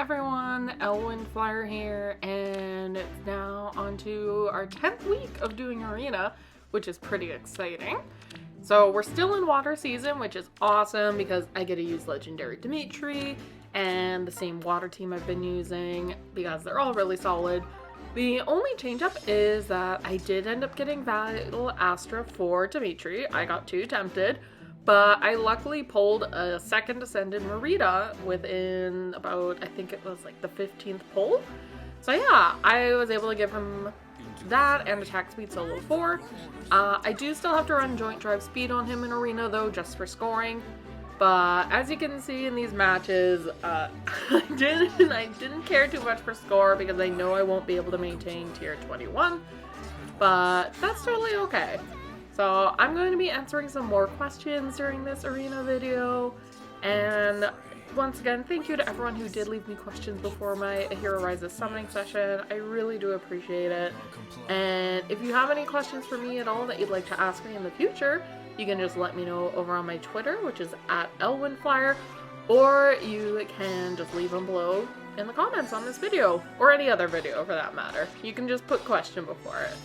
everyone, ElwindFlier here, and it's now on to our 10th week of doing Arena, which is pretty exciting. So we're still in water season, which is awesome because I get to use Legendary Dimitri and the same water team I've been using because they're all really solid. The only change up is that I did end up getting Vital Astra for Dimitri. I got too tempted. But I luckily pulled a second Ascended Merida within about, I think it was like the 15th pull. So yeah, I was able to give him that and attack speed solo 4. I do still have to run joint drive speed on him in Arena though, just for scoring. But as you can see in these matches, I didn't care too much for score because I know I won't be able to maintain tier 21. But that's totally okay. So I'm going to be answering some more questions during this Arena video, and once again, thank you to everyone who did leave me questions before my Hero Rises summoning session. I really do appreciate it, and if you have any questions for me at all that you'd like to ask me in the future, you can just let me know over on my Twitter, which is @ElwindFlier, or you can just leave them below in the comments on this video, or any other video for that matter. You can just put question before it.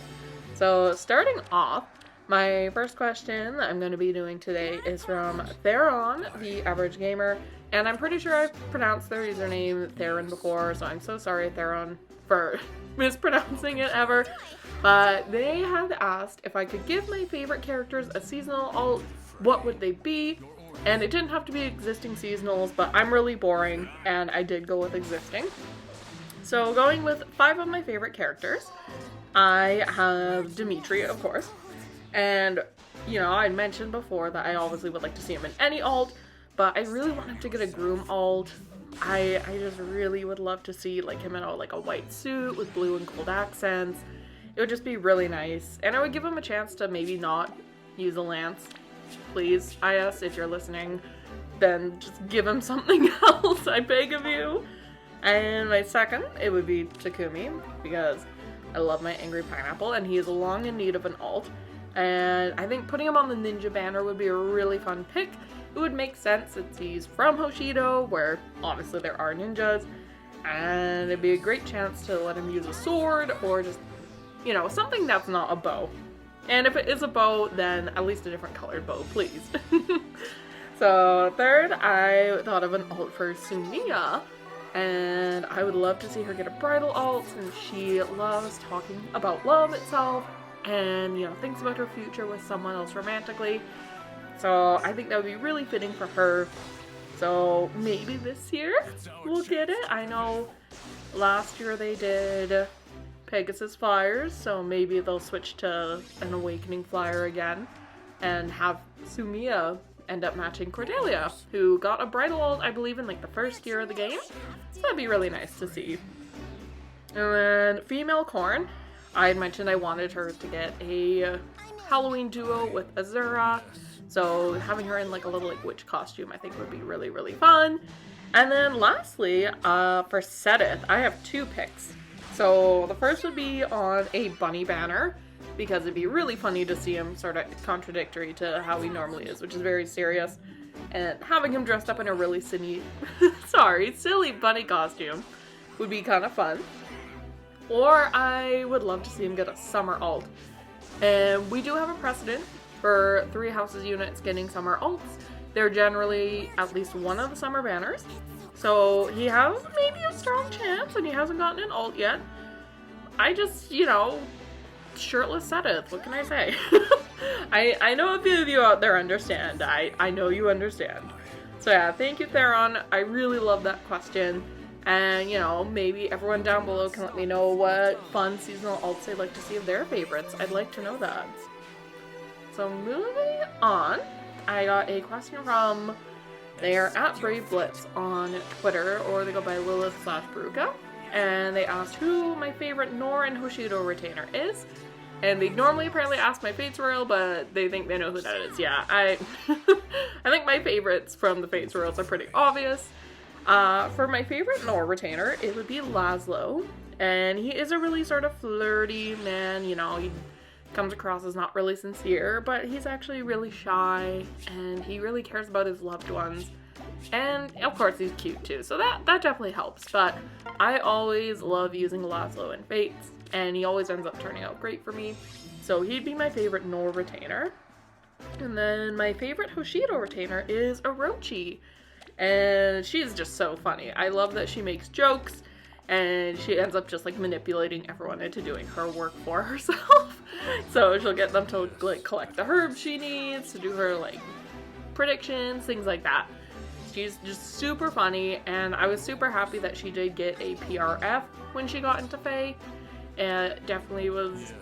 So starting off, my first question that I'm going to be doing today is from Theron, the Average Gamer, and I'm pretty sure I've pronounced their username Theron before, so I'm so sorry, Theron, for mispronouncing it ever. But they had asked if I could give my favorite characters a seasonal alt, what would they be? And it didn't have to be existing seasonals, but I'm really boring, and I did go with existing. So going with 5 of my favorite characters, I have Dimitri, of course. And, you know, I mentioned before that I obviously would like to see him in any alt, but I really want him to get a Groom alt. I just really would love to see like him in a white suit with blue and gold accents. It would just be really nice. And I would give him a chance to maybe not use a lance. Please, IS, if you're listening, then just give him something else, I beg of you. And my second, it would be Takumi, because I love my Angry Pineapple, and he is long in need of an alt. And I think putting him on the ninja banner would be a really fun pick. It would make sense since he's from Hoshido, where obviously there are ninjas, and it'd be a great chance to let him use a sword or just, you know, something that's not a bow. And if it is a bow, then at least a different colored bow, please. So third, I thought of an alt for Sumiya, and I would love to see her get a bridal alt since she loves talking about love itself. And, you know, thinks about her future with someone else romantically. So I think that would be really fitting for her. So maybe this year we'll get it. I know last year they did Pegasus Flyers, so maybe they'll switch to an Awakening Flyer again and have Sumiya end up matching Cordelia, who got a bridal alt, I believe, in like the first year of the game. So that'd be really nice to see. And then female Corn. I had mentioned I wanted her to get a Halloween duo with Azura, so having her in like a little witch costume I think would be really, really fun. And then lastly, for Sedith, I have 2 picks. So the first would be on a bunny banner, because it'd be really funny to see him sort of contradictory to how he normally is, which is very serious, and having him dressed up in a really silly bunny costume would be kind of fun. Or I would love to see him get a summer alt. And we do have a precedent for 3 houses units getting summer alts. They're generally at least one of the summer banners. So he has maybe a strong chance, and he hasn't gotten an alt yet. I just, you know, shirtless Sedith, what can I say? I know a few of you out there understand. I know you understand. So yeah, thank you, Theron. I really love that question. And, you know, maybe everyone down below can let me know what fun seasonal alts they'd like to see of their favorites. I'd like to know that. So moving on, I got a question from, they're @BraveBlitz on Twitter, or they go by Lilith/Bruca. And they asked who my favorite Nor and Hoshido retainer is. And they normally apparently ask my Fates Royal, but they think they know who that is. Yeah, I think my favorites from the Fates Royals are pretty obvious. For my favorite Nor retainer, it would be Laszlo, and he is a really sort of flirty man, you know, he comes across as not really sincere, but he's actually really shy, and he really cares about his loved ones, And of course he's cute too, so that definitely helps. But I always love using Laszlo in Fates, and he always ends up turning out great for me. So he'd be my favorite Nor retainer. And then my favorite Hoshido retainer is Orochi. And she's just so funny. I love that she makes jokes, and she ends up just like manipulating everyone into doing her work for herself. So she'll get them to like collect the herbs she needs to do her like predictions, things like that. She's just super funny, and I was super happy that she did get a PRF when she got into Fae. And it definitely was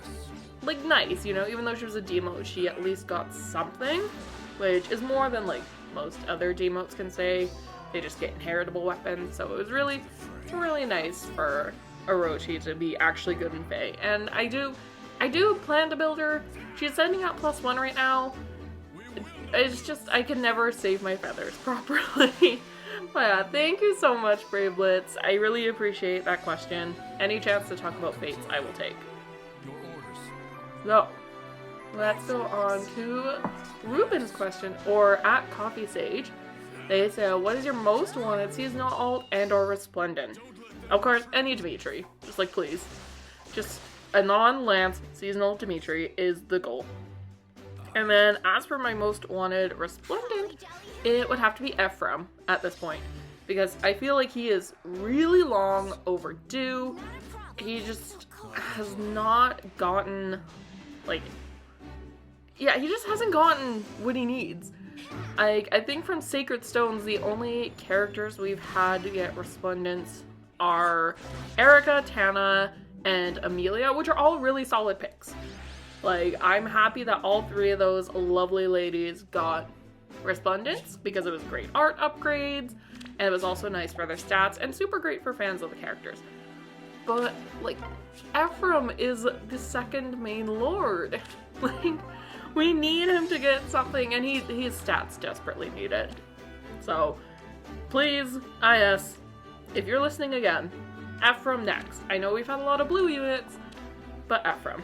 like nice, you know, even though she was a demote, she at least got something, which is more than like most other demotes can say. They just get inheritable weapons, so it was really nice for Orochi to be actually good in Fae. And I do plan to build her. She's sending out +1 right now. It's just, I can never save my feathers properly. But yeah, thank you so much, Brave Blitz. I really appreciate that question. Any chance to talk about Fates, I will take. So, let's go on to Ruben's question, or at Coffee Sage. They say, what is your most wanted seasonal alt and or resplendent? Of course, any Dimitri. Just like, please. Just a non-Lance seasonal Dimitri is the goal. And then, as for my most wanted resplendent, it would have to be Ephraim at this point. Because I feel like he is really long overdue. He just has not gotten, like, yeah, he just hasn't gotten what he needs. I think from Sacred Stones, the only characters we've had to get resplendents are Erica, Tana, and Amelia, which are all really solid picks. Like, I'm happy that all three of those lovely ladies got resplendents because it was great art upgrades, and it was also nice for their stats, and super great for fans of the characters. But, like, Ephraim is the second main lord. Like, we need him to get something, and his stats desperately need it. So, please, IS, if you're listening again, Ephraim next. I know we've had a lot of blue units, but Ephraim.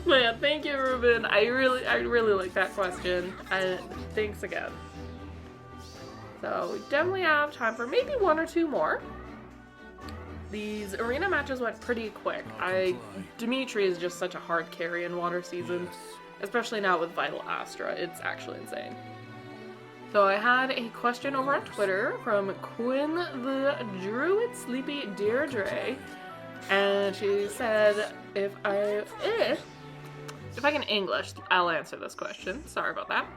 But yeah, thank you, Ruben. I really like that question, and thanks again. So, we definitely have time for maybe one or two more. These arena matches went pretty quick. Dimitri is just such a hard carry in Water Season. Especially now with Vital Astra, it's actually insane. So I had a question over on Twitter from Quinn the Druid Sleepy Deirdre, and she said, if I can English, I'll answer this question. Sorry about that.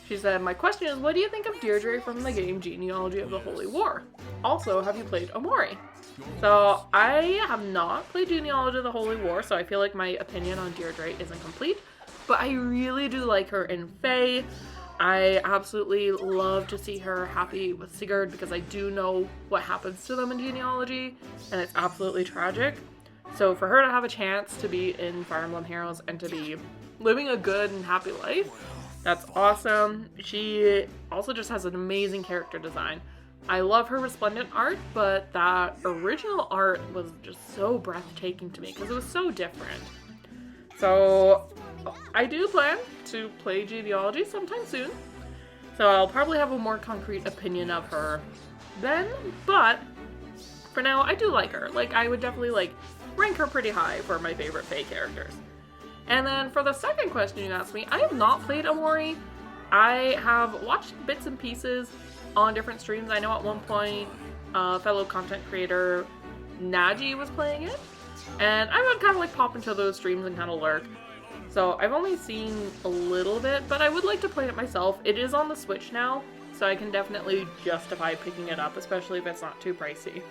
She said, my question is, what do you think of Deirdre from the game Genealogy of the Holy War? Also, have you played Omori? So I have not played Genealogy of the Holy War, so I feel like my opinion on Deirdre isn't complete. But I really do like her in Fae. I absolutely love to see her happy with Sigurd because I do know what happens to them in Genealogy, and it's absolutely tragic. So for her to have a chance to be in Fire Emblem Heroes and to be living a good and happy life, that's awesome. She also just has an amazing character design. I love her resplendent art, but that original art was just so breathtaking to me because it was so different. So I do plan to play Genealogy sometime soon, so I'll probably have a more concrete opinion of her then, but for now, I do like her. Like, I would definitely, like, rank her pretty high for my favorite Fae characters. And then for the second question you asked me, I have not played Omori. I have watched bits and pieces on different streams. I know at one point, fellow content creator Naji was playing it, and I would kind of like pop into those streams and kind of lurk. So I've only seen a little bit, but I would like to play it myself. It is on the Switch now, so I can definitely justify picking it up, especially if it's not too pricey.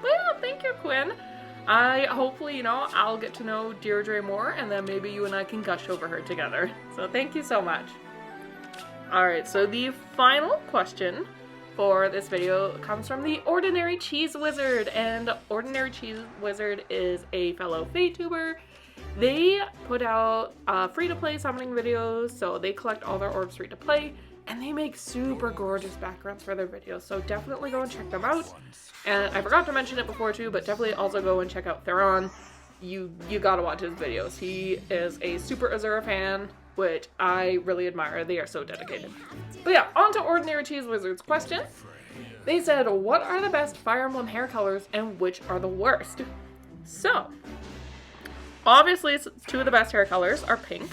But yeah, thank you, Quinn. Hopefully, you know, I'll get to know Deirdre more, and then maybe you and I can gush over her together. So thank you so much. Alright, so the final question for this video comes from the Ordinary Cheese Wizard, and Ordinary Cheese Wizard is a fellow FEHTuber. They put out free-to-play summoning videos, so they collect all their orbs free-to-play, and they make super gorgeous backgrounds for their videos, so definitely go and check them out. And I forgot to mention it before too, but definitely also go and check out Theron. You gotta watch his videos. He is a super Azura fan, which I really admire. They are so dedicated. But yeah, on to Ordinary Cheese Wizard's question. They said, what are the best Fire Emblem hair colors and which are the worst? So, obviously, two of the best hair colors are pink,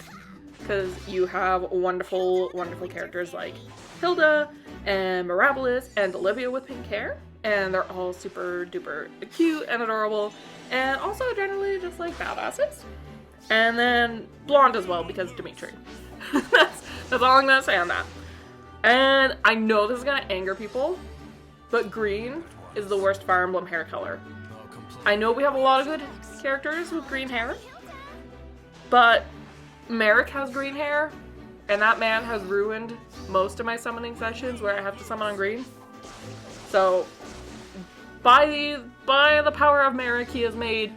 because you have wonderful, wonderful characters like Hilda and Mirabilis and Olivia with pink hair, and they're all super duper cute and adorable, and also generally just like badasses. And then blonde as well, because Dimitri. that's all I'm gonna say on that. And I know this is gonna anger people, but green is the worst Fire Emblem hair color. I know we have a lot of good characters with green hair, but Merrick has green hair, and that man has ruined most of my summoning sessions where I have to summon on green. So, by the power of Merrick, he has made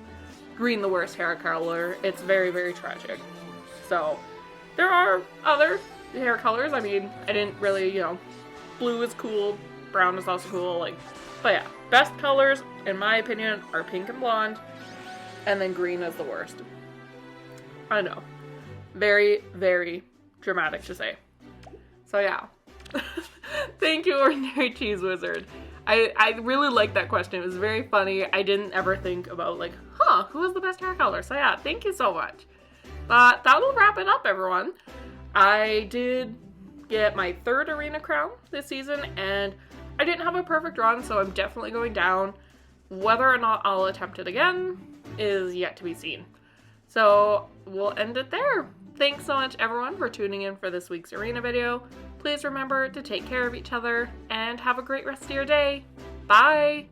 green the worst hair color. It's very, very tragic. So, there are other hair colors. I mean, I didn't really, blue is cool, brown is also cool, but yeah, best colors, in my opinion, are pink and blonde, and then green is the worst. I know. Very, very dramatic to say. So yeah. Thank you, Ordinary Cheese Wizard. I really liked that question. It was very funny. I didn't ever think about who has the best hair color? So yeah, thank you so much. But that will wrap it up, everyone. I did get my 3rd arena crown this season, and I didn't have a perfect run, so I'm definitely going down. Whether or not I'll attempt it again is yet to be seen. So we'll end it there. Thanks so much, everyone, for tuning in for this week's arena video. Please remember to take care of each other and have a great rest of your day. Bye!